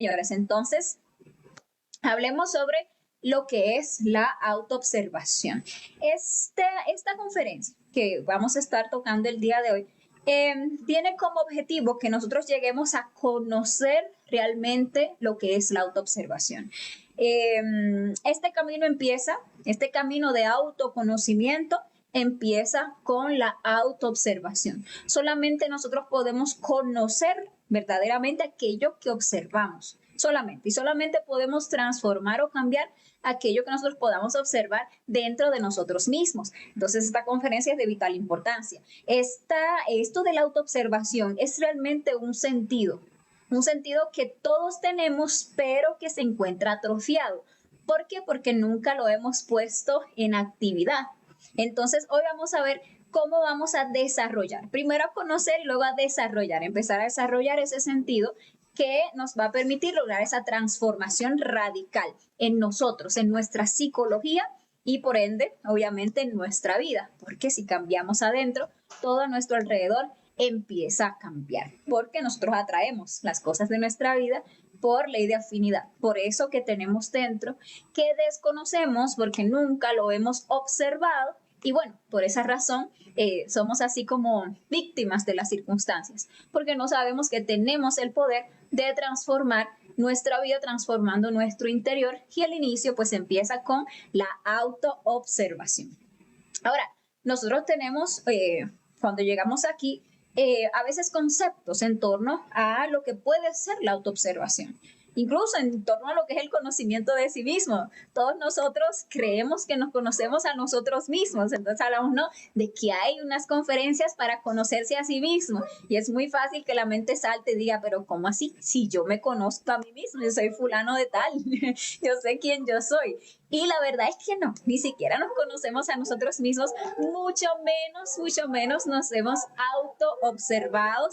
Señores, entonces hablemos sobre lo que es la autoobservación. Esta conferencia que vamos a estar tocando el día de hoy tiene como objetivo que nosotros lleguemos a conocer realmente lo que es la autoobservación. Este camino empieza, este camino de autoconocimiento empieza con la autoobservación. Solamente nosotros podemos conocer verdaderamente aquello que observamos. Solamente, y solamente podemos transformar o cambiar aquello que nosotros podamos observar dentro de nosotros mismos. Entonces, esta conferencia es de vital importancia. Esto de la autoobservación es realmente un sentido que todos tenemos, pero que se encuentra atrofiado. ¿Por qué? Porque nunca lo hemos puesto en actividad. Entonces, hoy vamos a ver cómo vamos a desarrollar. Primero a conocer y luego a desarrollar, empezar a desarrollar ese sentido que nos va a permitir lograr esa transformación radical en nosotros, en nuestra psicología y por ende, obviamente, en nuestra vida. Porque si cambiamos adentro, todo a nuestro alrededor empieza a cambiar, porque nosotros atraemos las cosas de nuestra vida por ley de afinidad, por eso que tenemos dentro, que desconocemos porque nunca lo hemos observado y bueno, por esa razón somos así como víctimas de las circunstancias, porque no sabemos que tenemos el poder de transformar nuestra vida transformando nuestro interior y el inicio pues empieza con la autoobservación. Ahora, nosotros tenemos, cuando llegamos aquí, a veces conceptos en torno a lo que puede ser la autoobservación, incluso en torno a lo que es el conocimiento de sí mismo. Todos nosotros creemos que nos conocemos a nosotros mismos, entonces hablamos, ¿no?, de que hay unas conferencias para conocerse a sí mismo y es muy fácil que la mente salte y diga, pero ¿cómo así? Si yo me conozco a mí mismo, yo soy fulano de tal, yo sé quién yo soy. Y la verdad es que no, ni siquiera nos conocemos a nosotros mismos, mucho menos nos hemos autoobservado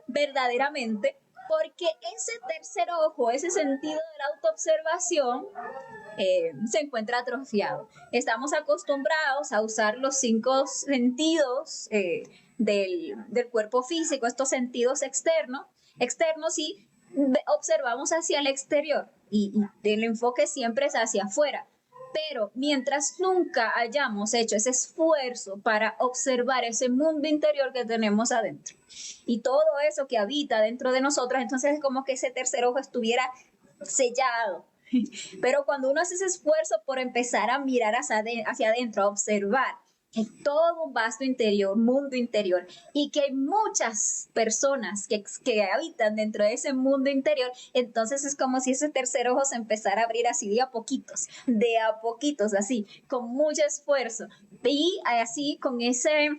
verdaderamente, porque ese tercer ojo, ese sentido de la autoobservación se encuentra atrofiado. Estamos acostumbrados a usar los 5 sentidos del cuerpo físico, estos sentidos externos y observamos hacia el exterior y el enfoque siempre es hacia afuera. Pero mientras nunca hayamos hecho ese esfuerzo para observar ese mundo interior que tenemos adentro y todo eso que habita dentro de nosotros, entonces es como que ese tercer ojo estuviera sellado. Pero cuando uno hace ese esfuerzo por empezar a mirar hacia adentro, a observar que todo un vasto interior, mundo interior, y que hay muchas personas que habitan dentro de ese mundo interior, entonces es como si ese tercer ojo se empezara a abrir así de a poquitos, así, con mucho esfuerzo, y así con ese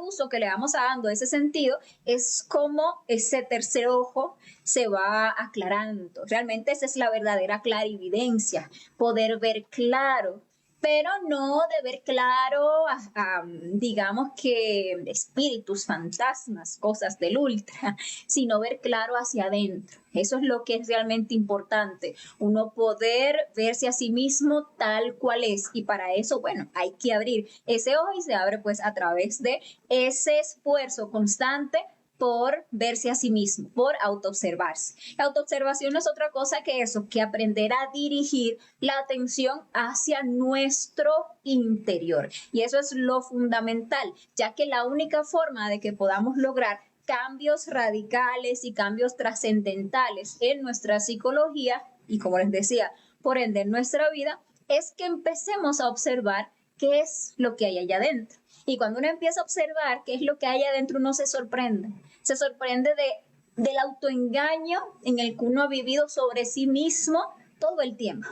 uso que le vamos dando, ese sentido, es como ese tercer ojo se va aclarando. Realmente esa es la verdadera clarividencia, poder ver claro, pero no de ver claro, digamos que espíritus, fantasmas, cosas del ultra, sino ver claro hacia adentro. Eso es lo que es realmente importante, uno poder verse a sí mismo tal cual es, y para eso, bueno, hay que abrir ese ojo y se abre pues a través de ese esfuerzo constante por verse a sí mismo, por autoobservarse. La autoobservación no es otra cosa que eso, que aprender a dirigir la atención hacia nuestro interior. Y eso es lo fundamental, ya que la única forma de que podamos lograr cambios radicales y cambios trascendentales en nuestra psicología y, como les decía, por ende en nuestra vida, es que empecemos a observar qué es lo que hay allá adentro. Y cuando uno empieza a observar qué es lo que hay adentro, uno se sorprende del autoengaño en el que uno ha vivido sobre sí mismo todo el tiempo.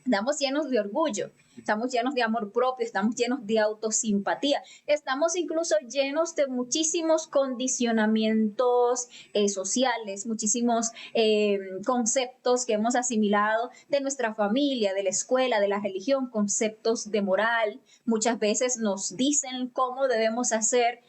Estamos llenos de orgullo, estamos llenos de amor propio, estamos llenos de autosimpatía, estamos incluso llenos de muchísimos condicionamientos sociales, muchísimos conceptos que hemos asimilado de nuestra familia, de la escuela, de la religión, conceptos de moral. Muchas veces nos dicen cómo debemos ser,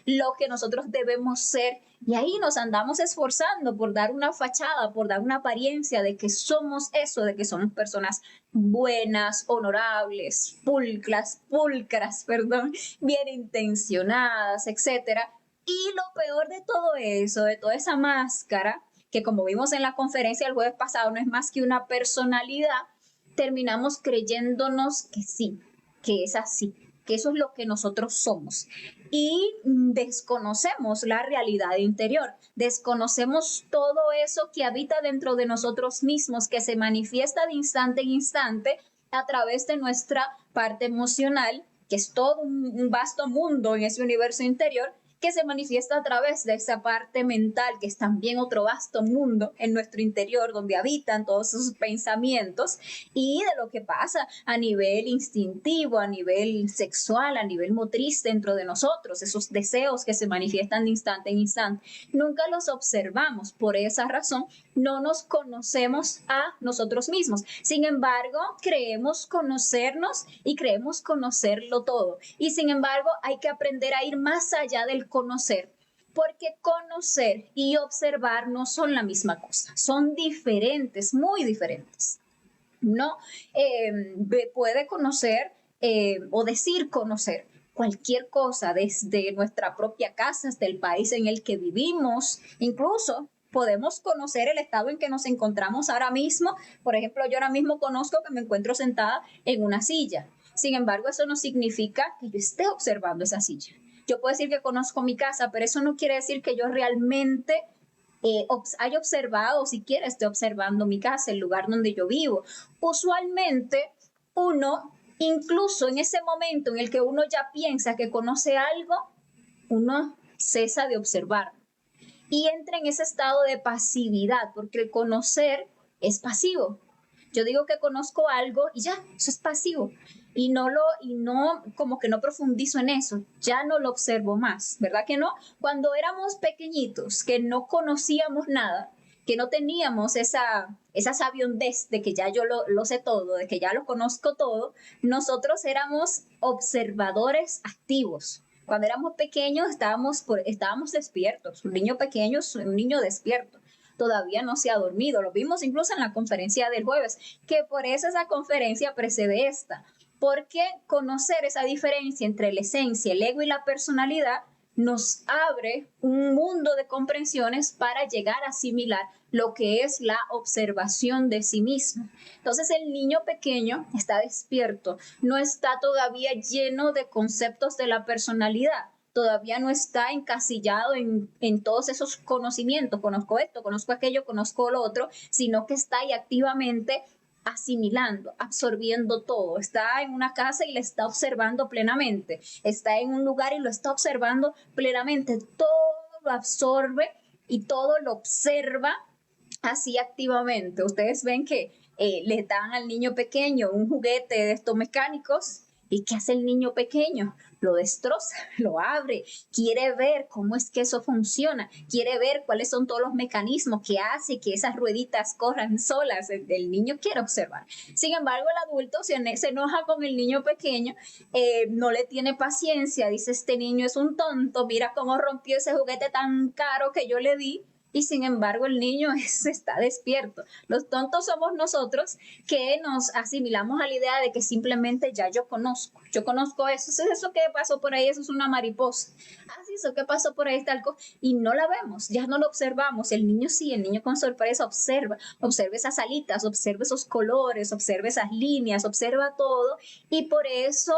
lo que nosotros debemos ser. Y ahí nos andamos esforzando por dar una fachada, por dar una apariencia de que somos eso, de que somos personas buenas, honorables, pulcras, bien intencionadas, etcétera. Y lo peor de todo eso, de toda esa máscara, que como vimos en la conferencia el jueves pasado, no es más que una personalidad, terminamos creyéndonos que sí, que es así, que eso es lo que nosotros somos. Y desconocemos la realidad interior, desconocemos todo eso que habita dentro de nosotros mismos, que se manifiesta de instante en instante a través de nuestra parte emocional, que es todo un vasto mundo en ese universo interior, que se manifiesta a través de esa parte mental, que es también otro vasto mundo en nuestro interior, donde habitan todos esos pensamientos, y de lo que pasa a nivel instintivo, a nivel sexual, a nivel motriz dentro de nosotros, esos deseos que se manifiestan de instante en instante. Nunca los observamos, por esa razón no nos conocemos a nosotros mismos. Sin embargo, creemos conocernos y creemos conocerlo todo. Y sin embargo, hay que aprender a ir más allá del conocer, porque conocer y observar no son la misma cosa, son diferentes, muy diferentes. No puede conocer o decir conocer cualquier cosa desde nuestra propia casa, hasta el país en el que vivimos, incluso podemos conocer el estado en que nos encontramos ahora mismo. Por ejemplo, yo ahora mismo conozco que me encuentro sentada en una silla. Sin embargo, eso no significa que yo esté observando esa silla. Yo puedo decir que conozco mi casa, pero eso no quiere decir que yo realmente haya observado, o siquiera esté observando mi casa, el lugar donde yo vivo. Usualmente uno, incluso en ese momento en el que uno ya piensa que conoce algo, uno cesa de observar y entra en ese estado de pasividad, porque el conocer es pasivo. Yo digo que conozco algo y ya, eso es pasivo. Y no, como que no profundizo en eso, ya no lo observo más, ¿verdad que no? Cuando éramos pequeñitos, que no conocíamos nada, que no teníamos esa sabiondez de que ya yo lo sé todo, de que ya lo conozco todo, nosotros éramos observadores activos. Cuando éramos pequeños estábamos despiertos. Un niño pequeño es un niño despierto. Todavía no se ha dormido. Lo vimos incluso en la conferencia del jueves, que por eso esa conferencia precede esta. Porque conocer esa diferencia entre la esencia, el ego y la personalidad nos abre un mundo de comprensiones para llegar a asimilar lo que es la observación de sí mismo. Entonces el niño pequeño está despierto, no está todavía lleno de conceptos de la personalidad, todavía no está encasillado en todos esos conocimientos, conozco esto, conozco aquello, conozco lo otro, sino que está ahí activamente asimilando, absorbiendo todo. Está en una casa y la está observando plenamente. Está en un lugar y lo está observando plenamente. Todo lo absorbe y todo lo observa así activamente. Ustedes ven que le dan al niño pequeño un juguete de estos mecánicos. ¿Y qué hace el niño pequeño? Lo destroza, lo abre, quiere ver cómo es que eso funciona, quiere ver cuáles son todos los mecanismos que hace que esas rueditas corran solas. El niño quiere observar. Sin embargo, el adulto se enoja con el niño pequeño, no le tiene paciencia, dice: este niño es un tonto, mira cómo rompió ese juguete tan caro que yo le di. Y sin embargo el niño está despierto. Los tontos somos nosotros, que nos asimilamos a la idea de que simplemente ya yo conozco eso, eso que pasó por ahí, eso es una mariposa, sí, eso que pasó por ahí es tal cosa, y no la vemos, ya no lo observamos. El niño sí, el niño con sorpresa observa esas alitas, observa esos colores, observa esas líneas, observa todo, y por eso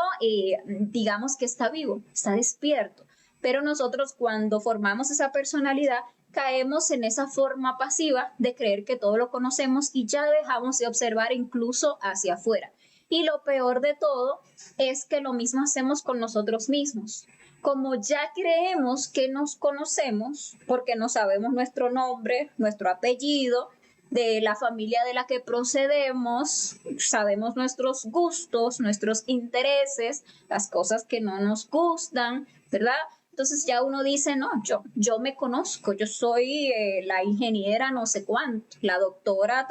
digamos que está vivo, está despierto. Pero nosotros, cuando formamos esa personalidad, caemos en esa forma pasiva de creer que todo lo conocemos y ya dejamos de observar incluso hacia afuera. Y lo peor de todo es que lo mismo hacemos con nosotros mismos. Como ya creemos que nos conocemos, porque no sabemos nuestro nombre, nuestro apellido, de la familia de la que procedemos, sabemos nuestros gustos, nuestros intereses, las cosas que no nos gustan, ¿verdad? Entonces ya uno dice: no, yo me conozco, yo soy la ingeniera no sé cuánto, la doctora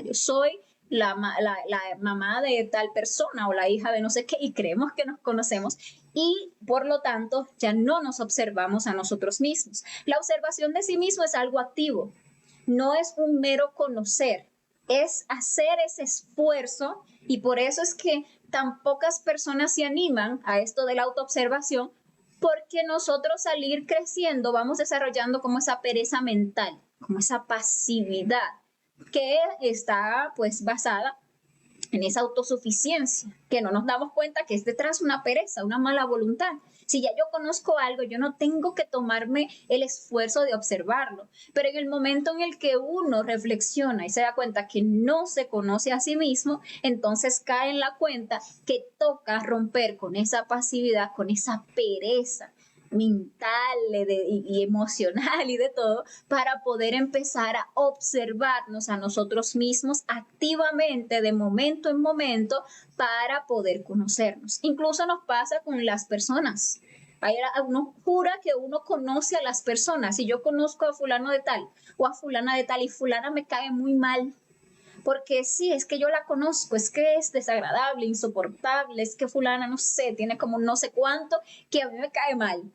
yo soy la mamá de tal persona o la hija de no sé qué, y creemos que nos conocemos y por lo tanto ya no nos observamos a nosotros mismos. La observación de sí mismo es algo activo, no es un mero conocer, es hacer ese esfuerzo, y por eso es que tan pocas personas se animan a esto de la autoobservación, porque nosotros al ir creciendo vamos desarrollando como esa pereza mental, como esa pasividad que está pues basada en esa autosuficiencia, que no nos damos cuenta que es detrás una pereza, una mala voluntad. Si ya yo conozco algo, yo no tengo que tomarme el esfuerzo de observarlo, pero en el momento en el que uno reflexiona y se da cuenta que no se conoce a sí mismo, entonces cae en la cuenta que toca romper con esa pasividad, con esa pereza mental y emocional y de todo, para poder empezar a observarnos a nosotros mismos activamente de momento en momento para poder conocernos. Incluso nos pasa con las personas. Uno jura que uno conoce a las personas. Si yo conozco a fulano de tal o a fulana de tal y fulana me cae muy mal, porque sí, es que yo la conozco, es que es desagradable, insoportable, es que fulana, no sé, tiene como no sé cuánto que a mí me cae mal.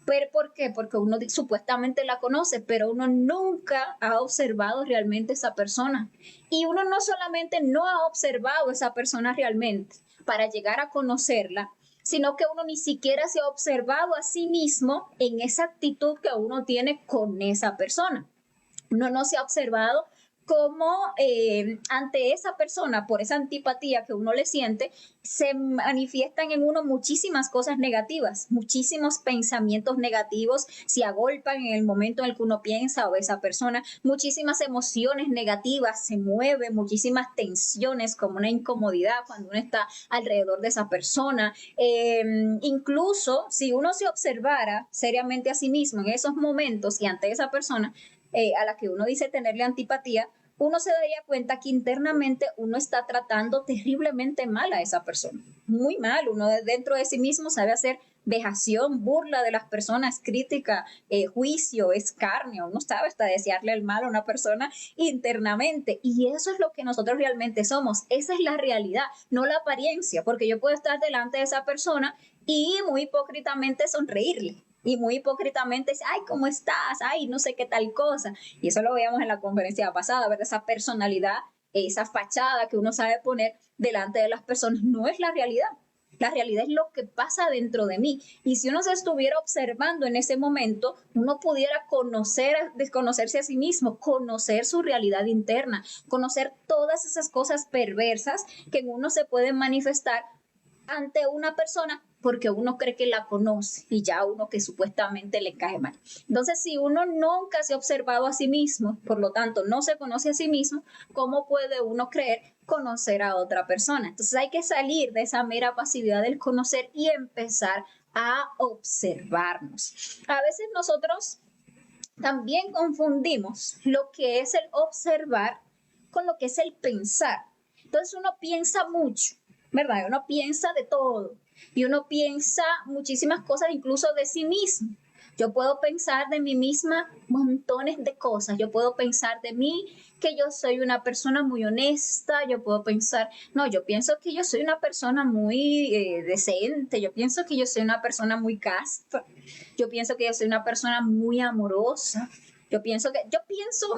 ¿Pero por qué? Porque uno supuestamente la conoce, pero uno nunca ha observado realmente esa persona. Y uno no solamente no ha observado esa persona realmente para llegar a conocerla, sino que uno ni siquiera se ha observado a sí mismo en esa actitud que uno tiene con esa persona. Uno no se ha observado cómo ante esa persona, por esa antipatía que uno le siente, se manifiestan en uno muchísimas cosas negativas, muchísimos pensamientos negativos se agolpan en el momento en el que uno piensa o esa persona, muchísimas emociones negativas se mueven, muchísimas tensiones como una incomodidad cuando uno está alrededor de esa persona. Incluso si uno se observara seriamente a sí mismo en esos momentos y ante esa persona, a la que uno dice tenerle antipatía, uno se daría cuenta que internamente uno está tratando terriblemente mal a esa persona. Muy mal, uno dentro de sí mismo sabe hacer vejación, burla de las personas, crítica, juicio, escarnio, uno sabe hasta desearle el mal a una persona internamente, y eso es lo que nosotros realmente somos, esa es la realidad, no la apariencia, porque yo puedo estar delante de esa persona y muy hipócritamente sonreírle, y muy hipócritamente dice, ay, ¿cómo estás? Ay, no sé qué tal cosa. Y eso lo veíamos en la conferencia pasada, ¿verdad? Esa personalidad, esa fachada que uno sabe poner delante de las personas no es la realidad. La realidad es lo que pasa dentro de mí. Y si uno se estuviera observando en ese momento, uno pudiera desconocerse a sí mismo, conocer su realidad interna, conocer todas esas cosas perversas que en uno se pueden manifestar ante una persona porque uno cree que la conoce y ya uno que supuestamente le cae mal. Entonces, si uno nunca se ha observado a sí mismo, por lo tanto no se conoce a sí mismo, ¿cómo puede uno creer conocer a otra persona? Entonces hay que salir de esa mera pasividad del conocer y empezar a observarnos. A veces nosotros también confundimos lo que es el observar con lo que es el pensar. Entonces uno piensa mucho, ¿verdad? Uno piensa de todo y uno piensa muchísimas cosas incluso de sí mismo. Yo puedo pensar de mí misma montones de cosas. Yo puedo pensar de mí que yo soy una persona muy honesta. Yo puedo pensar, no, yo pienso que yo soy una persona muy decente. Yo pienso que yo soy una persona muy casta. Yo pienso que yo soy una persona muy amorosa. Yo pienso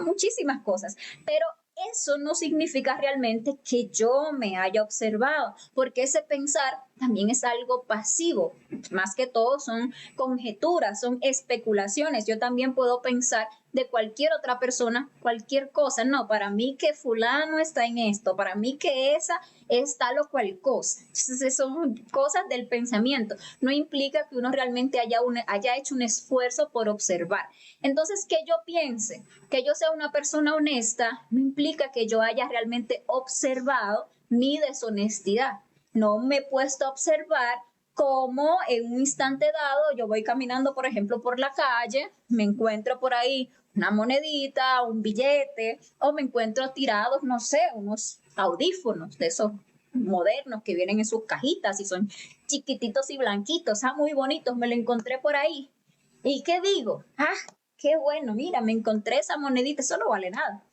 muchísimas cosas, pero eso no significa realmente que yo me haya observado, porque ese pensar también es algo pasivo. Más que todo son conjeturas, son especulaciones. Yo también puedo pensar de cualquier otra persona, cualquier cosa. No, para mí que fulano está en esto, para mí que esa es tal o cual cosa. Entonces, son cosas del pensamiento. No implica que uno realmente haya hecho un esfuerzo por observar. Entonces, que yo piense, que yo sea una persona honesta, no implica que yo haya realmente observado mi deshonestidad. No me he puesto a observar cómo en un instante dado yo voy caminando, por ejemplo, por la calle, me encuentro por ahí una monedita, un billete, o me encuentro tirados, no sé, unos audífonos de esos modernos que vienen en sus cajitas y son chiquititos y blanquitos, muy bonitos, me lo encontré por ahí. ¿Y qué digo? Qué bueno, mira, me encontré esa monedita, eso no vale nada.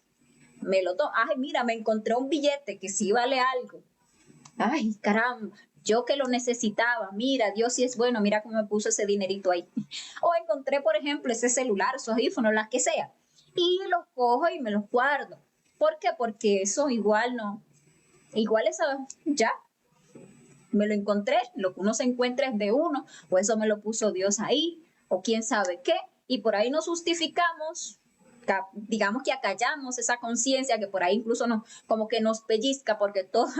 Me lo tomo, mira, me encontré un billete que sí vale algo. Ay, caramba, yo que lo necesitaba, mira, Dios sí es bueno, mira cómo me puso ese dinerito ahí. O encontré, por ejemplo, ese celular, esos audífonos, las que sea, y los cojo y me los guardo. ¿Por qué? Porque eso igual no, igual eso ya. me lo encontré, lo que uno se encuentra es de uno, o eso me lo puso Dios ahí, o quién sabe qué, y por ahí nos justificamos, digamos que acallamos esa conciencia que por ahí incluso nos, como que nos pellizca, porque todos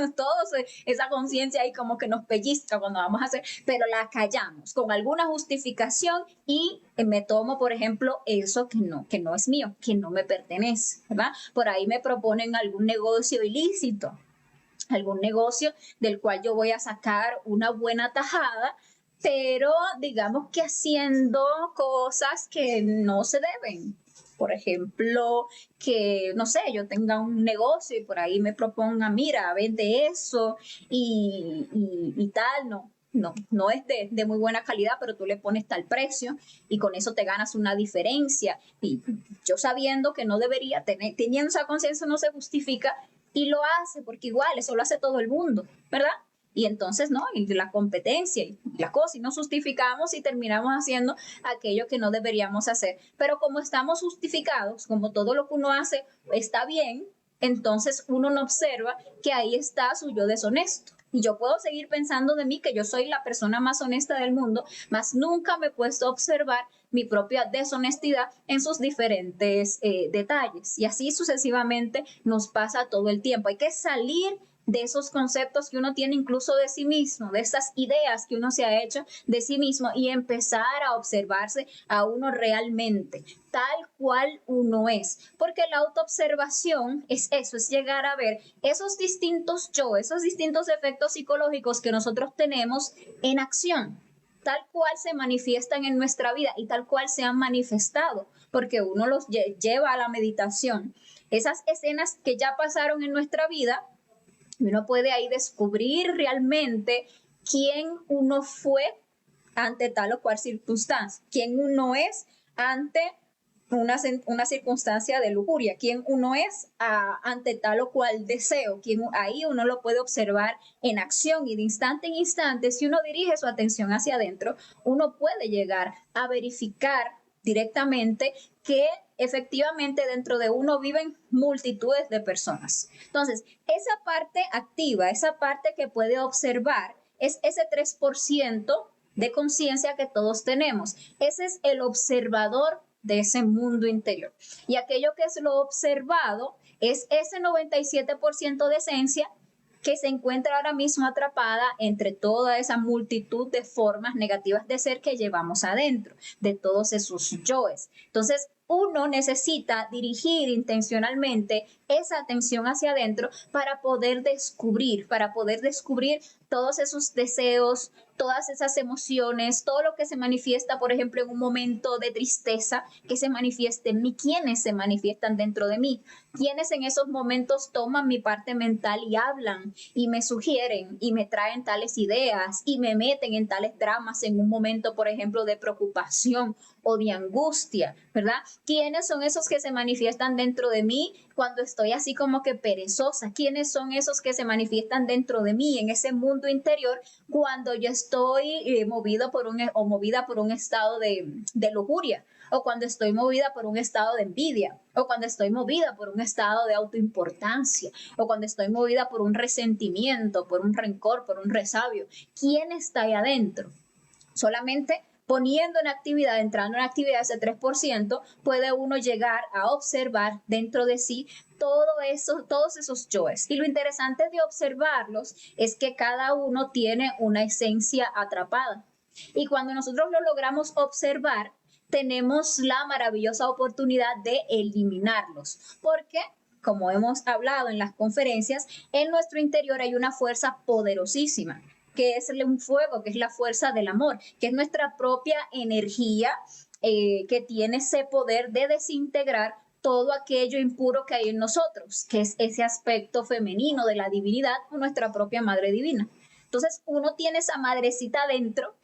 esa conciencia ahí como que nos pellizca cuando vamos a hacer, pero la callamos con alguna justificación y me tomo, por ejemplo, eso que no es mío, que no me pertenece, ¿verdad? Por ahí me proponen algún negocio ilícito, algún negocio del cual yo voy a sacar una buena tajada, pero digamos que haciendo cosas que no se deben. Por ejemplo, que, no sé, yo tenga un negocio y por ahí me proponga, mira, vende eso y tal, no es de muy buena calidad, pero tú le pones tal precio y con eso te ganas una diferencia. Y yo sabiendo que no debería, teniendo esa conciencia no se justifica y lo hace porque igual eso lo hace todo el mundo, ¿verdad? Y entonces, ¿no? Y la competencia y la cosa, y nos justificamos y terminamos haciendo aquello que no deberíamos hacer. Pero como estamos justificados, como todo lo que uno hace está bien, entonces uno no observa que ahí está su yo deshonesto. Y yo puedo seguir pensando de mí que yo soy la persona más honesta del mundo, mas nunca me he puesto a observar mi propia deshonestidad en sus diferentes detalles. Y así sucesivamente nos pasa todo el tiempo. Hay que salir de esos conceptos que uno tiene incluso de sí mismo, de esas ideas que uno se ha hecho de sí mismo y empezar a observarse a uno realmente, tal cual uno es. Porque la autoobservación es eso, es llegar a ver esos distintos yo, esos distintos efectos psicológicos que nosotros tenemos en acción, tal cual se manifiestan en nuestra vida y tal cual se han manifestado, porque uno los lleva a la meditación. Esas escenas que ya pasaron en nuestra vida, uno puede ahí descubrir realmente quién uno fue ante tal o cual circunstancia, quién uno es ante una circunstancia de lujuria, quién uno es ante tal o cual deseo, ahí uno lo puede observar en acción y de instante en instante, si uno dirige su atención hacia adentro, uno puede llegar a verificar directamente que efectivamente dentro de uno viven multitudes de personas. Entonces, esa parte activa, esa parte que puede observar, es ese 3% de conciencia que todos tenemos. Ese es el observador de ese mundo interior. Y aquello que es lo observado es ese 97% de esencia que se encuentra ahora mismo atrapada entre toda esa multitud de formas negativas de ser que llevamos adentro, de todos esos yoes. Entonces, uno necesita dirigir intencionalmente esa atención hacia adentro para poder descubrir todos esos deseos, todas esas emociones, todo lo que se manifiesta, por ejemplo, en un momento de tristeza, que se manifieste en mí, quiénes se manifiestan dentro de mí, quiénes en esos momentos toman mi parte mental y hablan y me sugieren y me traen tales ideas y me meten en tales dramas en un momento, por ejemplo, de preocupación o de angustia, ¿verdad? ¿Quiénes son esos que se manifiestan dentro de mí cuando estoy así como que perezosa? ¿Quiénes son esos que se manifiestan dentro de mí en ese mundo interior cuando yo estoy movida por un estado de lujuria? O cuando estoy movida por un estado de envidia, o cuando estoy movida por un estado de autoimportancia, o cuando estoy movida por un resentimiento, por un rencor, por un resabio. ¿Quién está ahí adentro? Solamente poniendo en actividad, entrando en actividad ese 3%, puede uno llegar a observar dentro de sí todos esos yoes. Y lo interesante de observarlos es que cada uno tiene una esencia atrapada. Y cuando nosotros lo logramos observar, tenemos la maravillosa oportunidad de eliminarlos. Porque, como hemos hablado en las conferencias, en nuestro interior hay una fuerza poderosísima, que es un fuego, que es la fuerza del amor, que es nuestra propia energía que tiene ese poder de desintegrar todo aquello impuro que hay en nosotros, que es ese aspecto femenino de la divinidad o nuestra propia madre divina. Entonces uno tiene esa madrecita dentro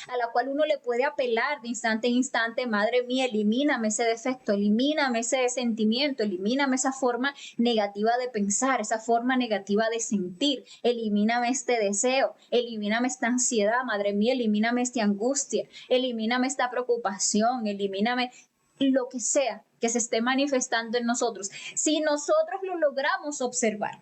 a la cual uno le puede apelar de instante en instante, madre mía, elimíname ese defecto, elimíname ese sentimiento, elimíname esa forma negativa de pensar, esa forma negativa de sentir, elimíname este deseo, elimíname esta ansiedad, madre mía, elimíname esta angustia, elimíname esta preocupación, elimíname lo que sea que se esté manifestando en nosotros. Si nosotros lo logramos observar,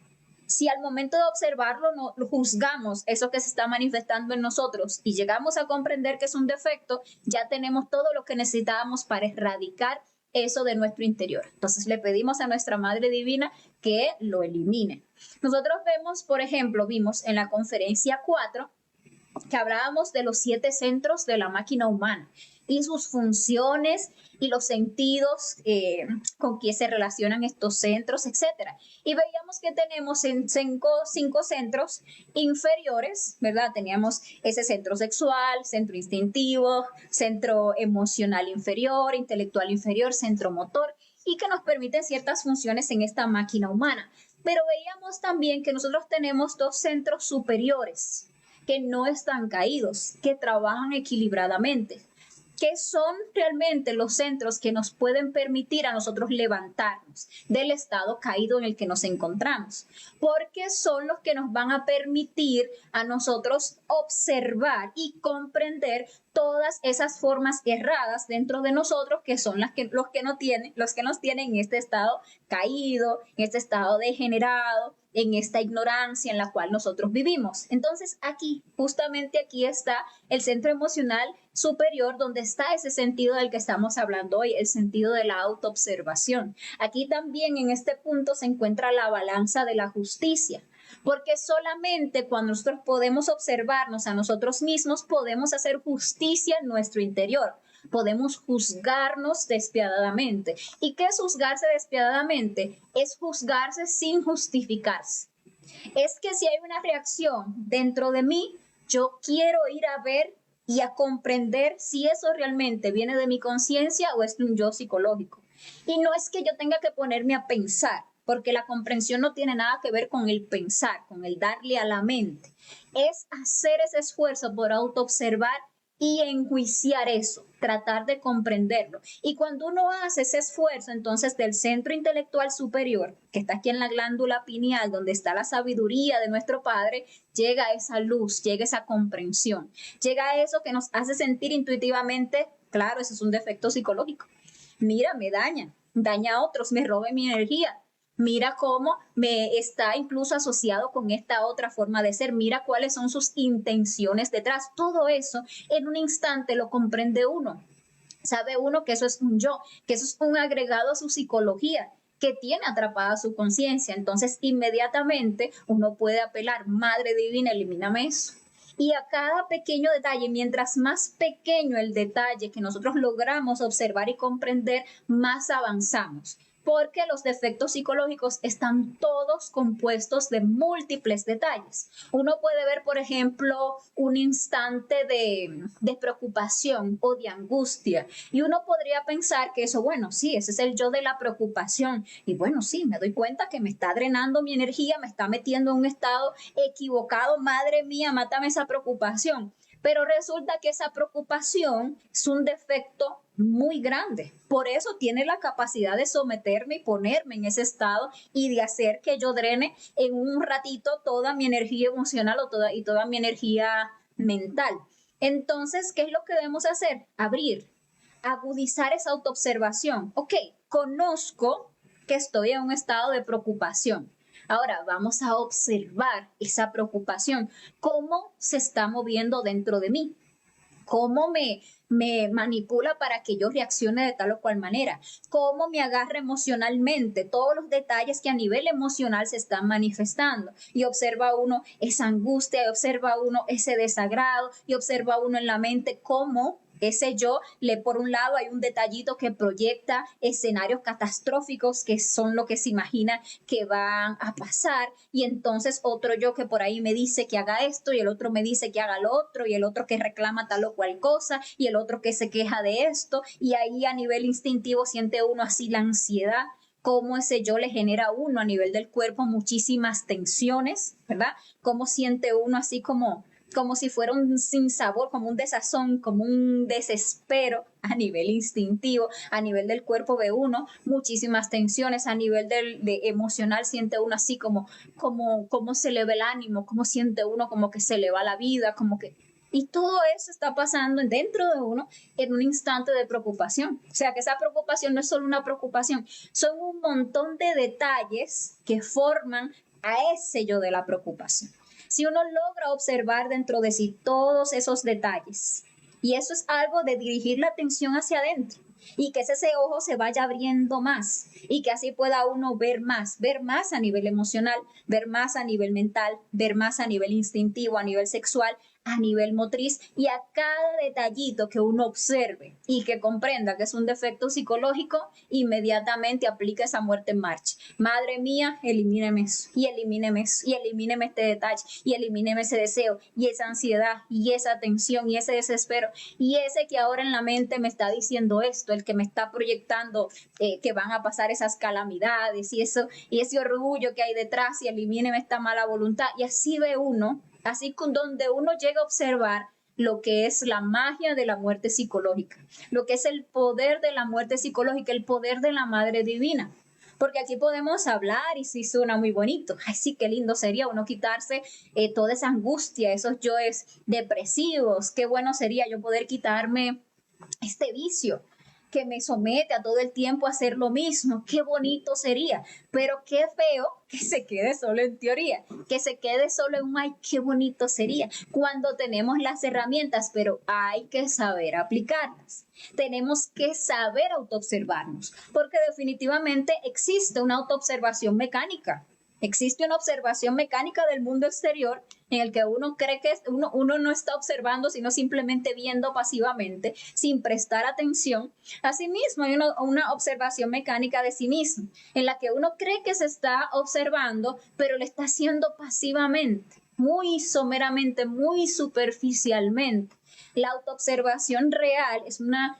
Si al momento de observarlo no juzgamos eso que se está manifestando en nosotros y llegamos a comprender que es un defecto, ya tenemos todo lo que necesitábamos para erradicar eso de nuestro interior. Entonces le pedimos a nuestra Madre Divina que lo elimine. Nosotros vemos, por ejemplo, vimos en la conferencia 4 que hablábamos de los 7 centros de la máquina humana y sus funciones y los sentidos con que se relacionan estos centros, etcétera. Y veíamos que tenemos en cinco centros inferiores, ¿verdad? Teníamos ese centro sexual, centro instintivo, centro emocional inferior, intelectual inferior, centro motor, y que nos permiten ciertas funciones en esta máquina humana. Pero veíamos también que nosotros tenemos 2 centros superiores que no están caídos, que trabajan equilibradamente, que son realmente los centros que nos pueden permitir a nosotros levantarnos del estado caído en el que nos encontramos, porque son los que nos van a permitir a nosotros observar y comprender todas esas formas erradas dentro de nosotros, que son los que nos tienen en este estado caído, en este estado degenerado, en esta ignorancia en la cual nosotros vivimos. Entonces justamente aquí está el centro emocional superior, donde está ese sentido del que estamos hablando hoy, el sentido de la autoobservación. Aquí también en este punto se encuentra la balanza de la justicia, porque solamente cuando nosotros podemos observarnos a nosotros mismos, podemos hacer justicia en nuestro interior. Podemos juzgarnos despiadadamente. ¿Y qué es juzgarse despiadadamente? Es juzgarse sin justificarse. Es que si hay una reacción dentro de mí, yo quiero ir a ver y a comprender si eso realmente viene de mi conciencia o es de un yo psicológico. Y no es que yo tenga que ponerme a pensar, porque la comprensión no tiene nada que ver con el pensar, con el darle a la mente. Es hacer ese esfuerzo por autoobservar y enjuiciar eso, tratar de comprenderlo. Y cuando uno hace ese esfuerzo, entonces del centro intelectual superior, que está aquí en la glándula pineal, donde está la sabiduría de nuestro Padre, llega esa luz, llega esa comprensión, llega eso que nos hace sentir intuitivamente, claro, eso es un defecto psicológico. Mira, me daña a otros, me roba mi energía. Mira cómo me está incluso asociado con esta otra forma de ser. Mira cuáles son sus intenciones detrás. Todo eso en un instante lo comprende uno. Sabe uno que eso es un yo, que eso es un agregado a su psicología, que tiene atrapada su conciencia. Entonces, inmediatamente uno puede apelar, Madre Divina, elimíname eso. Y a cada pequeño detalle, mientras más pequeño el detalle que nosotros logramos observar y comprender, más avanzamos. Porque los defectos psicológicos están todos compuestos de múltiples detalles. Uno puede ver, por ejemplo, un instante de preocupación o de angustia, y uno podría pensar que eso, bueno, sí, ese es el yo de la preocupación, y bueno, sí, me doy cuenta que me está drenando mi energía, me está metiendo en un estado equivocado, madre mía, mátame esa preocupación. Pero resulta que esa preocupación es un defecto muy grande. Por eso tiene la capacidad de someterme y ponerme en ese estado y de hacer que yo drene en un ratito toda mi energía emocional y toda mi energía mental. Entonces, ¿qué es lo que debemos hacer? Abrir, agudizar esa autoobservación. Ok, conozco que estoy en un estado de preocupación. Ahora vamos a observar esa preocupación, cómo se está moviendo dentro de mí, cómo me manipula para que yo reaccione de tal o cual manera, cómo me agarra emocionalmente, todos los detalles que a nivel emocional se están manifestando. Y observa uno esa angustia, y observa uno ese desagrado, y observa uno en la mente cómo ese yo, por un lado hay un detallito que proyecta escenarios catastróficos que son lo que se imagina que van a pasar, y entonces otro yo que por ahí me dice que haga esto, y el otro me dice que haga lo otro, y el otro que reclama tal o cual cosa, y el otro que se queja de esto, y ahí a nivel instintivo siente uno así la ansiedad, cómo ese yo le genera a uno a nivel del cuerpo muchísimas tensiones, ¿verdad? Cómo siente uno así como si fuera un sinsabor, como un desazón, como un desespero a nivel instintivo, a nivel del cuerpo ve uno muchísimas tensiones, a nivel de emocional siente uno así como se le ve el ánimo, como siente uno como que se le va la vida, como que... Y todo eso está pasando dentro de uno en un instante de preocupación. O sea, que esa preocupación no es solo una preocupación, son un montón de detalles que forman a ese yo de la preocupación. Si uno logra observar dentro de sí todos esos detalles, y eso es algo de dirigir la atención hacia adentro, y que ese ojo se vaya abriendo más y que así pueda uno ver más a nivel emocional, ver más a nivel mental, ver más a nivel instintivo, a nivel sexual, a nivel motriz, y a cada detallito que uno observe y que comprenda que es un defecto psicológico, inmediatamente aplica esa muerte en marcha. Madre mía, elimíneme eso, y elimíneme eso, y elimíneme este detalle, y elimíneme ese deseo, y esa ansiedad, y esa tensión, y ese desespero, y ese que ahora en la mente me está diciendo esto, el que me está proyectando que van a pasar esas calamidades y eso, y ese orgullo que hay detrás, y elimíneme esta mala voluntad. Y así ve uno, así con donde uno llega a observar lo que es la magia de la muerte psicológica, lo que es el poder de la muerte psicológica, el poder de la Madre Divina. Porque aquí podemos hablar y sí suena muy bonito. Ay, sí, qué lindo sería uno quitarse toda esa angustia, esos yoes depresivos. Qué bueno sería yo poder quitarme este vicio que me somete a todo el tiempo a hacer lo mismo. Qué bonito sería, pero qué feo que se quede solo en teoría, que se quede solo en un ay, qué bonito sería, cuando tenemos las herramientas, pero hay que saber aplicarlas. Tenemos que saber autoobservarnos, porque definitivamente existe una autoobservación mecánica. Existe una observación mecánica del mundo exterior en el que uno cree que uno no está observando, sino simplemente viendo pasivamente, sin prestar atención. Asimismo, hay una observación mecánica de sí mismo, en la que uno cree que se está observando, pero lo está haciendo pasivamente, muy someramente, muy superficialmente. La autoobservación real es una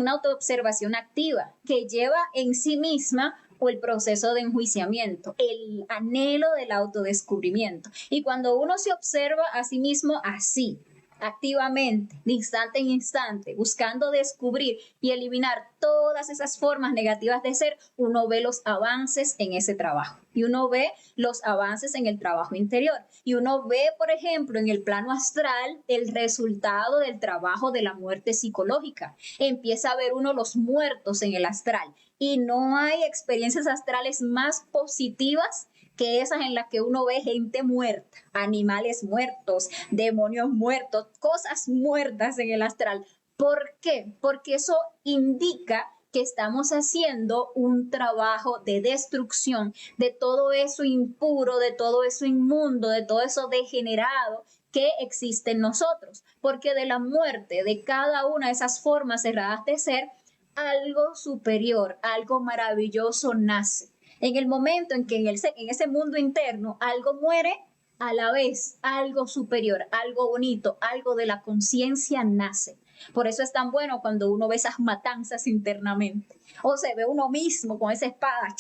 autoobservación activa que lleva en sí misma o el proceso de enjuiciamiento, el anhelo del autodescubrimiento. Y cuando uno se observa a sí mismo así, activamente, de instante en instante, buscando descubrir y eliminar todas esas formas negativas de ser, uno ve los avances en ese trabajo. Y uno ve los avances en el trabajo interior. Y uno ve, por ejemplo, en el plano astral, el resultado del trabajo de la muerte psicológica. Empieza a ver uno los muertos en el astral. Y no hay experiencias astrales más positivas que esas en las que uno ve gente muerta, animales muertos, demonios muertos, cosas muertas en el astral. ¿Por qué? Porque eso indica que estamos haciendo un trabajo de destrucción de todo eso impuro, de todo eso inmundo, de todo eso degenerado que existe en nosotros. Porque de la muerte de cada una de esas formas cerradas de ser, algo superior, algo maravilloso nace. En el momento en que en ese mundo interno algo muere, a la vez algo superior, algo bonito, algo de la conciencia nace. Por eso es tan bueno cuando uno ve esas matanzas internamente. O se ve uno mismo con esa espada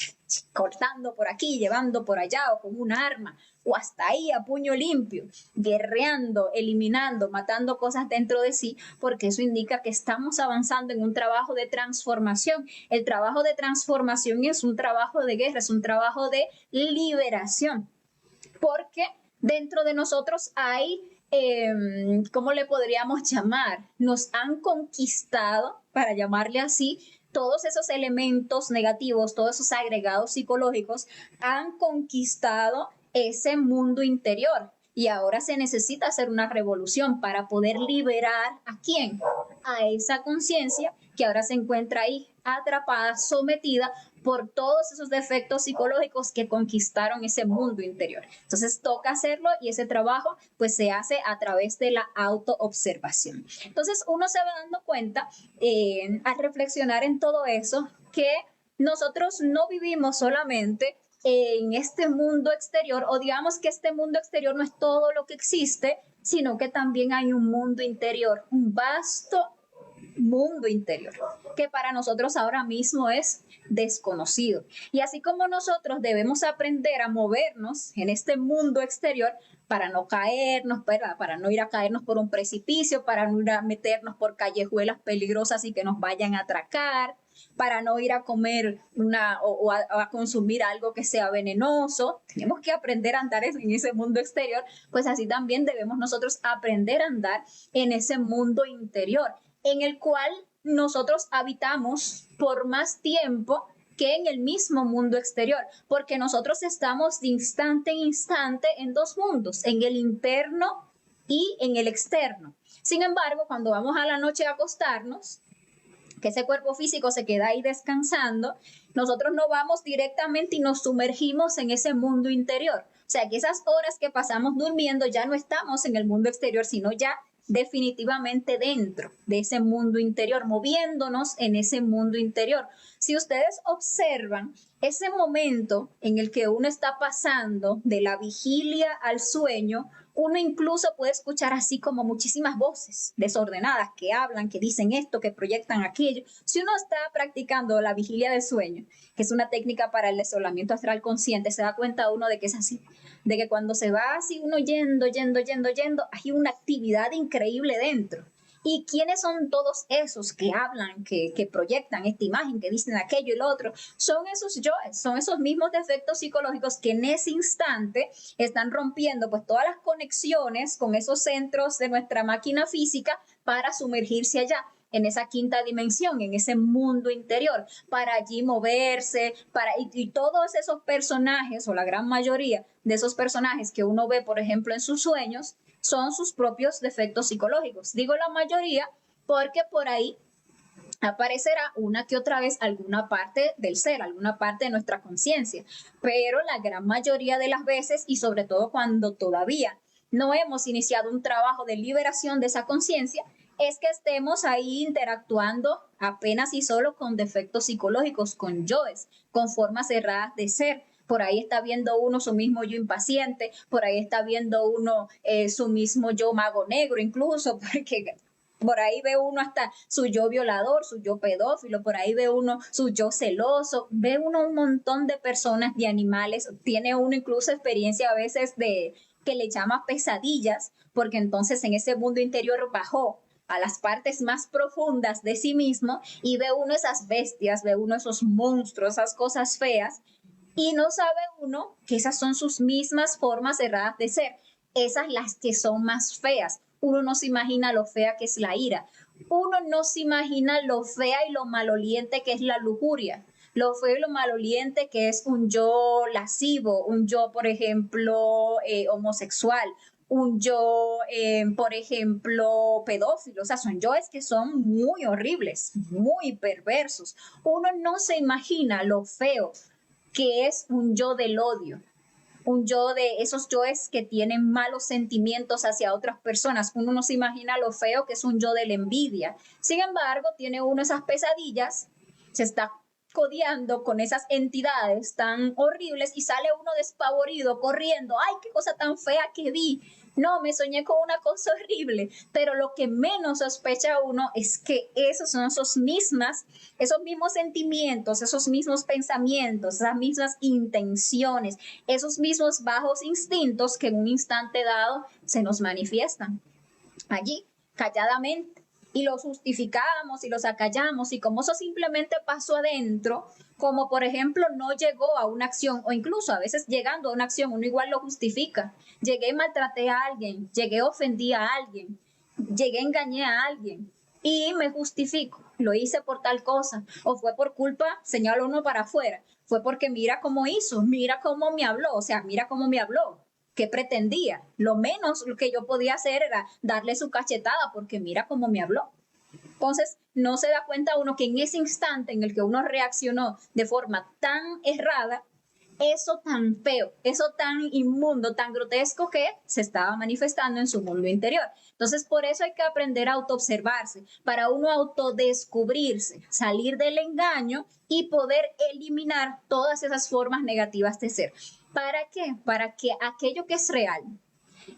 cortando por aquí, llevando por allá, o con un arma, o hasta ahí a puño limpio, guerreando, eliminando, matando cosas dentro de sí, porque eso indica que estamos avanzando en un trabajo de transformación. El trabajo de transformación es un trabajo de guerra, es un trabajo de liberación, porque dentro de nosotros hay ¿cómo le podríamos llamar? Nos han conquistado, para llamarle así, todos esos elementos negativos, todos esos agregados psicológicos han conquistado ese mundo interior. Y ahora se necesita hacer una revolución para poder liberar ¿a quién? A esa conciencia que ahora se encuentra ahí atrapada, sometida por todos esos defectos psicológicos que conquistaron ese mundo interior. Entonces toca hacerlo y ese trabajo pues se hace a través de la autoobservación. Entonces uno se va dando cuenta al reflexionar en todo eso que nosotros no vivimos solamente en este mundo exterior, o digamos que este mundo exterior no es todo lo que existe, sino que también hay un mundo interior, un vasto mundo interior, que para nosotros ahora mismo es desconocido. Y así como nosotros debemos aprender a movernos en este mundo exterior para no caernos, para no ir a caernos por un precipicio, para no ir a meternos por callejuelas peligrosas y que nos vayan a atracar, para no ir a comer a consumir algo que sea venenoso. Tenemos que aprender a andar en ese mundo exterior, pues así también debemos nosotros aprender a andar en ese mundo interior, en el cual nosotros habitamos por más tiempo que en el mismo mundo exterior, porque nosotros estamos de instante en instante en dos mundos, en el interno y en el externo. Sin embargo, cuando vamos a la noche a acostarnos, que ese cuerpo físico se queda ahí descansando, nosotros no vamos directamente y nos sumergimos en ese mundo interior. O sea, que esas horas que pasamos durmiendo ya no estamos en el mundo exterior, sino ya definitivamente dentro de ese mundo interior, moviéndonos en ese mundo interior. Si ustedes observan ese momento en el que uno está pasando de la vigilia al sueño, uno incluso puede escuchar así como muchísimas voces desordenadas que hablan, que dicen esto, que proyectan aquello. Si uno está practicando la vigilia del sueño, que es una técnica para el desolamiento astral consciente, se da cuenta uno de que es así, de que cuando se va así uno yendo, hay una actividad increíble dentro. ¿Y quiénes son todos esos que hablan, que proyectan esta imagen, que dicen aquello y lo otro? Son esos yoes, son esos mismos defectos psicológicos que en ese instante están rompiendo pues todas las conexiones con esos centros de nuestra máquina física para sumergirse allá en esa quinta dimensión, en ese mundo interior, para allí moverse, y todos esos personajes, o la gran mayoría de esos personajes que uno ve, por ejemplo, en sus sueños, son sus propios defectos psicológicos. Digo la mayoría porque por ahí aparecerá una que otra vez alguna parte del ser, alguna parte de nuestra conciencia, pero la gran mayoría de las veces, y sobre todo cuando todavía no hemos iniciado un trabajo de liberación de esa conciencia, es que estemos ahí interactuando apenas y solo con defectos psicológicos, con yoes, con formas erradas de ser. Por ahí está viendo uno su mismo yo impaciente, por ahí está viendo uno su mismo yo mago negro incluso, porque por ahí ve uno hasta su yo violador, su yo pedófilo, por ahí ve uno su yo celoso, ve uno un montón de personas, de animales, tiene uno incluso experiencia a veces de que le llama pesadillas, porque entonces en ese mundo interior bajó a las partes más profundas de sí mismo y ve uno esas bestias, ve uno esos monstruos, esas cosas feas, y no sabe uno que esas son sus mismas formas erradas de ser, esas las que son más feas. Uno no se imagina lo fea que es la ira, uno no se imagina lo fea y lo maloliente que es la lujuria, lo feo y lo maloliente que es un yo lascivo, un yo, por ejemplo, homosexual, un yo, por ejemplo, pedófilo. O sea, son yoes que son muy horribles, muy perversos. Uno no se imagina lo feo que es un yo del odio, un yo de esos yoes que tienen malos sentimientos hacia otras personas. Uno no se imagina lo feo que es un yo de la envidia. Sin embargo, tiene uno esas pesadillas, se está codeando con esas entidades tan horribles y sale uno despavorido, corriendo. ¡Ay, qué cosa tan fea que vi! No, me soñé con una cosa horrible, pero lo que menos sospecha uno es que esos son esos mismos sentimientos, esos mismos pensamientos, esas mismas intenciones, esos mismos bajos instintos que en un instante dado se nos manifiestan allí, calladamente. Y los justificamos y los acallamos, y como eso simplemente pasó adentro, como por ejemplo no llegó a una acción, o incluso a veces llegando a una acción uno igual lo justifica. Llegué y maltraté a alguien, llegué y ofendí a alguien, llegué y engañé a alguien y me justifico, lo hice por tal cosa, o fue por culpa, señalo uno para afuera, fue porque mira cómo hizo, mira cómo me habló, o sea, mira cómo me habló, qué pretendía. Lo menos que yo podía hacer era darle su cachetada porque mira cómo me habló. Entonces, no se da cuenta uno que en ese instante en el que uno reaccionó de forma tan errada, eso tan feo, eso tan inmundo, tan grotesco que se estaba manifestando en su mundo interior. Entonces, por eso hay que aprender a autoobservarse, para uno autodescubrirse, salir del engaño y poder eliminar todas esas formas negativas de ser. ¿Para qué? Para que aquello que es real,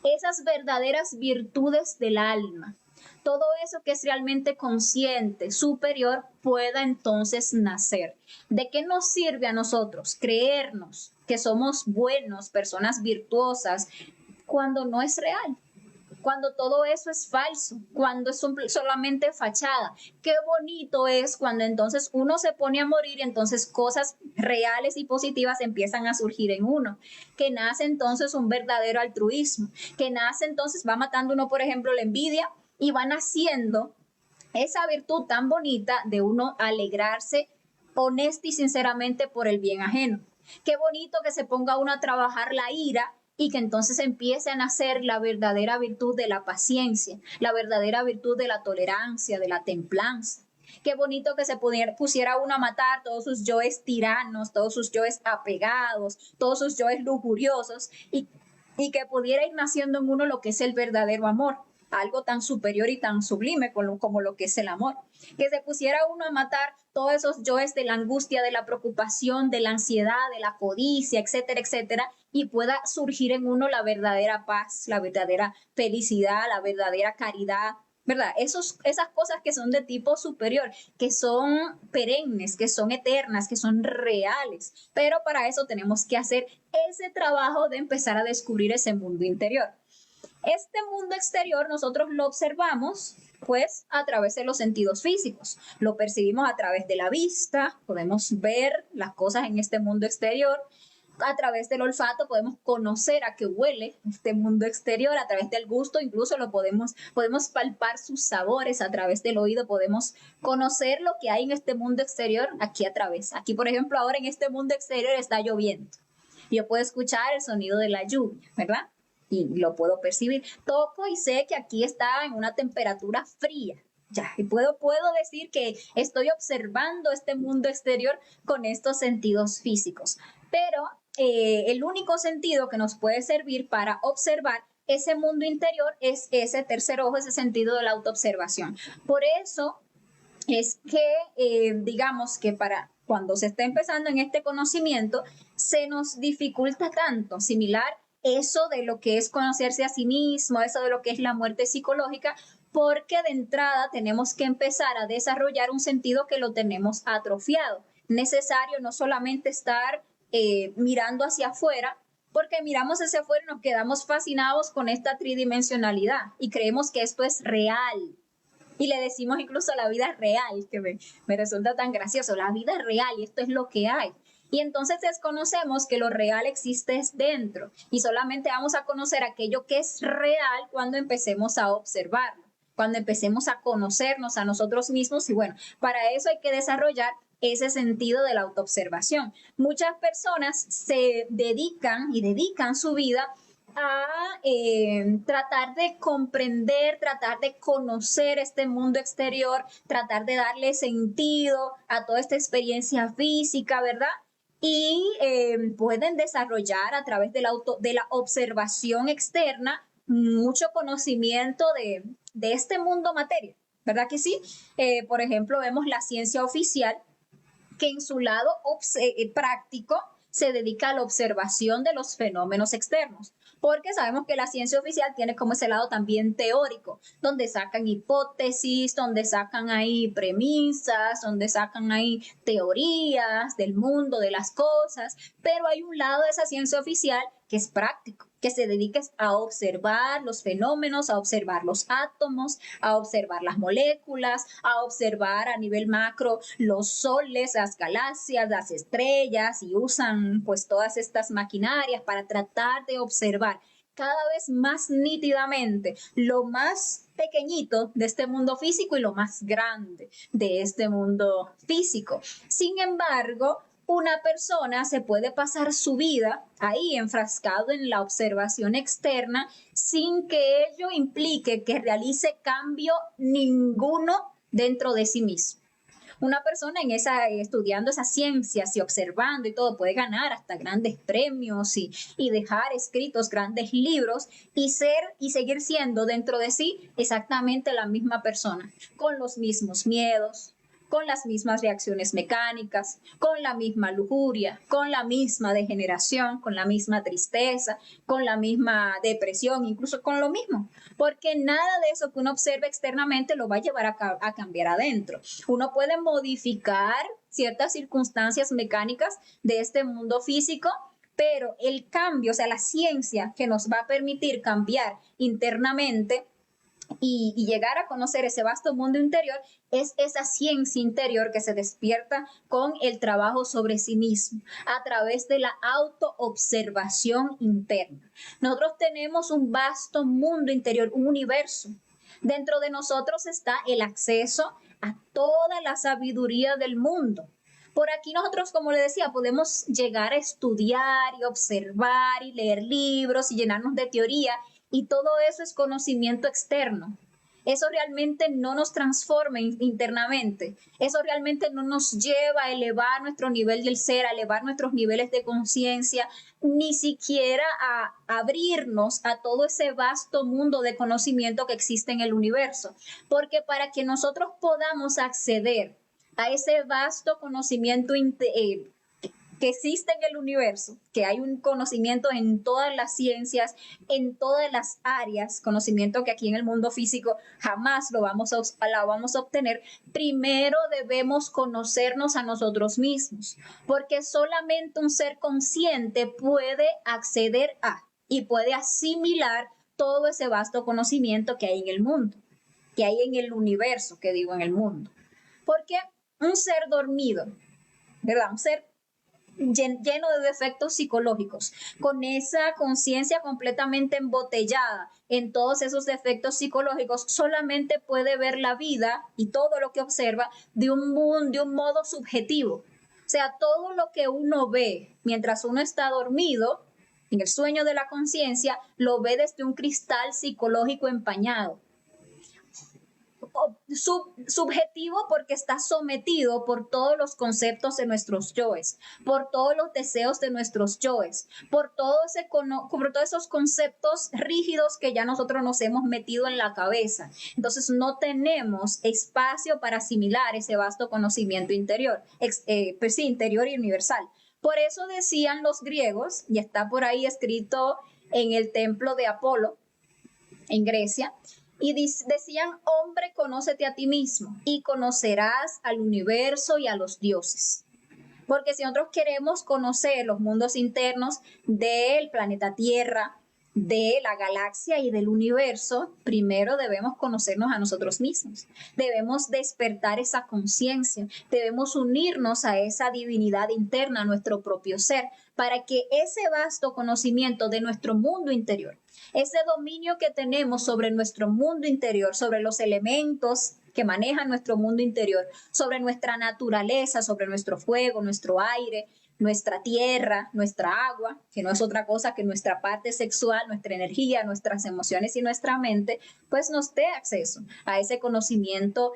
esas verdaderas virtudes del alma, todo eso que es realmente consciente, superior, pueda entonces nacer. ¿De qué nos sirve a nosotros creernos que somos buenos, personas virtuosas, cuando no es real? Cuando todo eso es falso, cuando es solamente fachada. Qué bonito es cuando entonces uno se pone a morir y entonces cosas reales y positivas empiezan a surgir en uno, que nace entonces un verdadero altruismo, que nace entonces, va matando uno, por ejemplo, la envidia, y va naciendo esa virtud tan bonita de uno alegrarse honesta y sinceramente por el bien ajeno. Qué bonito que se ponga uno a trabajar la ira y que entonces empiece a nacer la verdadera virtud de la paciencia, la verdadera virtud de la tolerancia, de la templanza. Qué bonito que se pusiera uno a matar todos sus yoes tiranos, todos sus yoes apegados, todos sus yoes lujuriosos y que pudiera ir naciendo en uno lo que es el verdadero amor, algo tan superior y tan sublime como lo que es el amor. Que se pusiera uno a matar todos esos yoes de la angustia, de la preocupación, de la ansiedad, de la codicia, etcétera, etcétera, y pueda surgir en uno la verdadera paz, la verdadera felicidad, la verdadera caridad, ¿verdad? Esas cosas que son de tipo superior, que son perennes, que son eternas, que son reales. Pero para eso tenemos que hacer ese trabajo de empezar a descubrir ese mundo interior. Este mundo exterior nosotros lo observamos pues a través de los sentidos físicos. Lo percibimos a través de la vista, podemos ver las cosas en este mundo exterior. A través del olfato podemos conocer a qué huele este mundo exterior, a través del gusto incluso podemos palpar sus sabores, a través del oído podemos conocer lo que hay en este mundo exterior aquí a través. Aquí, por ejemplo, ahora en este mundo exterior está lloviendo. Yo puedo escuchar el sonido de la lluvia, ¿verdad? Y lo puedo percibir. Toco y sé que aquí está en una temperatura fría. Ya, y puedo decir que estoy observando este mundo exterior con estos sentidos físicos. Pero el único sentido que nos puede servir para observar ese mundo interior es ese tercer ojo, ese sentido de la autoobservación. Por eso es que, digamos que para cuando se está empezando en este conocimiento, se nos dificulta tanto similar eso de lo que es conocerse a sí mismo, eso de lo que es la muerte psicológica, porque de entrada tenemos que empezar a desarrollar un sentido que lo tenemos atrofiado. Necesario no solamente estar mirando hacia afuera, porque miramos hacia afuera y nos quedamos fascinados con esta tridimensionalidad y creemos que esto es real. Y le decimos incluso la vida real, que me resulta tan gracioso, la vida es real y esto es lo que hay. Y entonces desconocemos que lo real existe dentro y solamente vamos a conocer aquello que es real cuando empecemos a observarlo, cuando empecemos a conocernos a nosotros mismos y bueno, para eso hay que desarrollar ese sentido de la autoobservación. Muchas personas se dedican su vida a tratar de comprender, tratar de conocer este mundo exterior, tratar de darle sentido a toda esta experiencia física, ¿verdad? Y pueden desarrollar a través de la observación externa mucho conocimiento de este mundo materia, ¿verdad que sí? Por ejemplo, vemos la ciencia oficial que en su lado práctico se dedica a la observación de los fenómenos externos, porque sabemos que la ciencia oficial tiene como ese lado también teórico, donde sacan hipótesis, donde sacan ahí premisas, donde sacan ahí teorías del mundo, de las cosas, pero hay un lado de esa ciencia oficial que es práctico, que se dedica a observar los fenómenos, a observar los átomos, a observar las moléculas, a observar a nivel macro los soles, las galaxias, las estrellas y usan pues todas estas maquinarias para tratar de observar cada vez más nítidamente lo más pequeñito de este mundo físico y lo más grande de este mundo físico. Sin embargo, una persona se puede pasar su vida ahí enfrascado en la observación externa sin que ello implique que realice cambio ninguno dentro de sí mismo. Una persona estudiando esas ciencias y observando y todo puede ganar hasta grandes premios y dejar escritos grandes libros y seguir siendo dentro de sí exactamente la misma persona, con los mismos miedos, con las mismas reacciones mecánicas, con la misma lujuria, con la misma degeneración, con la misma tristeza, con la misma depresión, incluso con lo mismo, porque nada de eso que uno observa externamente lo va a llevar a cambiar adentro. Uno puede modificar ciertas circunstancias mecánicas de este mundo físico, pero el cambio, o sea, la ciencia que nos va a permitir cambiar internamente y llegar a conocer ese vasto mundo interior es esa ciencia interior que se despierta con el trabajo sobre sí mismo a través de la autoobservación interna. Nosotros tenemos un vasto mundo interior, un universo. Dentro de nosotros está el acceso a toda la sabiduría del mundo. Por aquí nosotros, como le decía, podemos llegar a estudiar y observar y leer libros y llenarnos de teoría, y todo eso es conocimiento externo. Eso realmente no nos transforma internamente. Eso realmente no nos lleva a elevar nuestro nivel del ser, a elevar nuestros niveles de conciencia, ni siquiera a abrirnos a todo ese vasto mundo de conocimiento que existe en el universo. Porque para que nosotros podamos acceder a ese vasto conocimiento que existe en el universo, que hay un conocimiento en todas las ciencias, en todas las áreas, conocimiento que aquí en el mundo físico jamás lo vamos a obtener, primero debemos conocernos a nosotros mismos, porque solamente un ser consciente puede acceder a y puede asimilar todo ese vasto conocimiento que hay en el mundo, que hay en el universo, que digo en el mundo. Porque un ser dormido, ¿verdad? Un ser lleno de defectos psicológicos, con esa conciencia completamente embotellada en todos esos defectos psicológicos, solamente puede ver la vida y todo lo que observa de un modo subjetivo. O sea, todo lo que uno ve mientras uno está dormido, en el sueño de la conciencia, lo ve desde un cristal psicológico empañado. Subjetivo porque está sometido por todos los conceptos de nuestros yoes, por todos los deseos de nuestros yoes, por todos esos conceptos rígidos que ya nosotros nos hemos metido en la cabeza. Entonces no tenemos espacio para asimilar ese vasto conocimiento interior, interior y universal. Por eso decían los griegos, y está por ahí escrito en el templo de Apolo, en Grecia, y decían, hombre, conócete a ti mismo y conocerás al universo y a los dioses. Porque si nosotros queremos conocer los mundos internos del planeta Tierra, de la galaxia y del universo, primero debemos conocernos a nosotros mismos. Debemos despertar esa conciencia, debemos unirnos a esa divinidad interna, a nuestro propio ser, para que ese vasto conocimiento de nuestro mundo interior, ese dominio que tenemos sobre nuestro mundo interior, sobre los elementos que manejan nuestro mundo interior, sobre nuestra naturaleza, sobre nuestro fuego, nuestro aire, nuestra tierra, nuestra agua, que no es otra cosa que nuestra parte sexual, nuestra energía, nuestras emociones y nuestra mente, pues nos dé acceso a ese conocimiento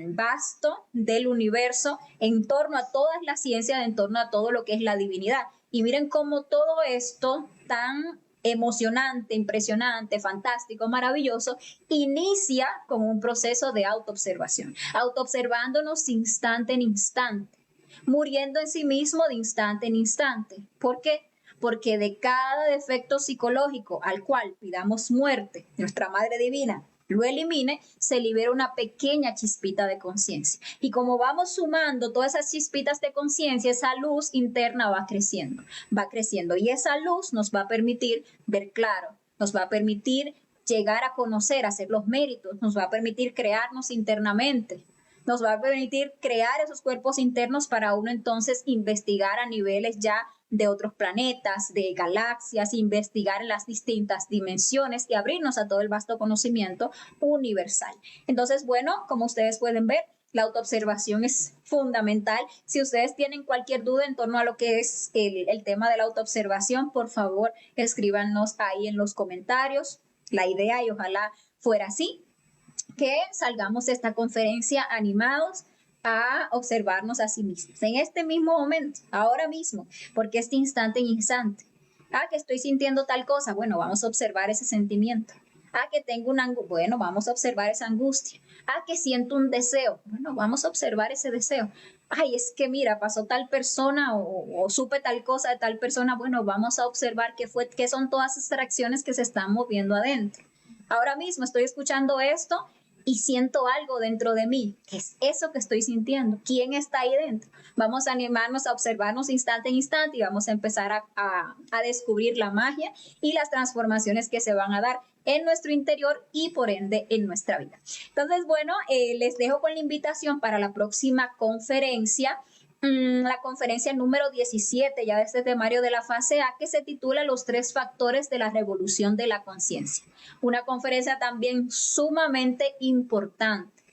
vasto del universo en torno a todas las ciencias, en torno a todo lo que es la divinidad. Y miren cómo todo esto tan emocionante, impresionante, fantástico, maravilloso, inicia con un proceso de autoobservación, autoobservándonos instante en instante, muriendo en sí mismo de instante en instante. ¿Por qué? Porque de cada defecto psicológico al cual pidamos muerte, nuestra Madre Divina lo elimine, se libera una pequeña chispita de conciencia. Y como vamos sumando todas esas chispitas de conciencia, esa luz interna va creciendo. Y esa luz nos va a permitir ver claro, nos va a permitir llegar a conocer, hacer los méritos, nos va a permitir crearnos internamente, nos va a permitir crear esos cuerpos internos para uno entonces investigar a niveles ya de otros planetas, de galaxias, investigar en las distintas dimensiones y abrirnos a todo el vasto conocimiento universal. Entonces, bueno, como ustedes pueden ver, la autoobservación es fundamental. Si ustedes tienen cualquier duda en torno a lo que es el tema de la autoobservación, por favor, escríbanos ahí en los comentarios la idea y ojalá fuera así, que salgamos de esta conferencia animados a observarnos a sí mismos en este mismo momento, ahora mismo, porque este instante en instante. Que estoy sintiendo tal cosa, bueno, vamos a observar ese sentimiento. Que tengo una angustia, bueno, vamos a observar esa angustia. Que siento un deseo, bueno, vamos a observar ese deseo. Es que mira, pasó tal persona o supe tal cosa de tal persona, bueno, vamos a observar qué son todas esas reacciones que se están moviendo adentro. Ahora mismo estoy escuchando esto y siento algo dentro de mí. ¿Qué es eso que estoy sintiendo? ¿Quién está ahí dentro? Vamos a animarnos a observarnos instante en instante y vamos a empezar a descubrir la magia y las transformaciones que se van a dar en nuestro interior y por ende en nuestra vida. Entonces, bueno, les dejo con la invitación para la próxima conferencia, la conferencia número 17 ya de este temario de la fase A, que se titula Los 3 factores de la revolución de la conciencia. Una conferencia también sumamente importante,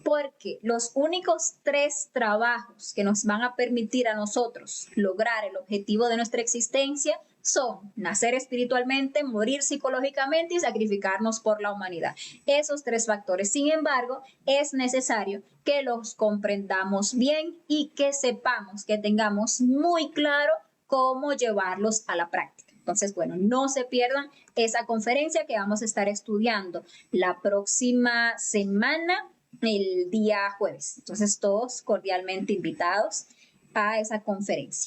porque los únicos 3 trabajos que nos van a permitir a nosotros lograr el objetivo de nuestra existencia son nacer espiritualmente, morir psicológicamente y sacrificarnos por la humanidad. Esos 3 factores. Sin embargo, es necesario que los comprendamos bien y que sepamos, que tengamos muy claro cómo llevarlos a la práctica. Entonces, bueno, no se pierdan esa conferencia que vamos a estar estudiando la próxima semana, el día jueves. Entonces, todos cordialmente invitados a esa conferencia.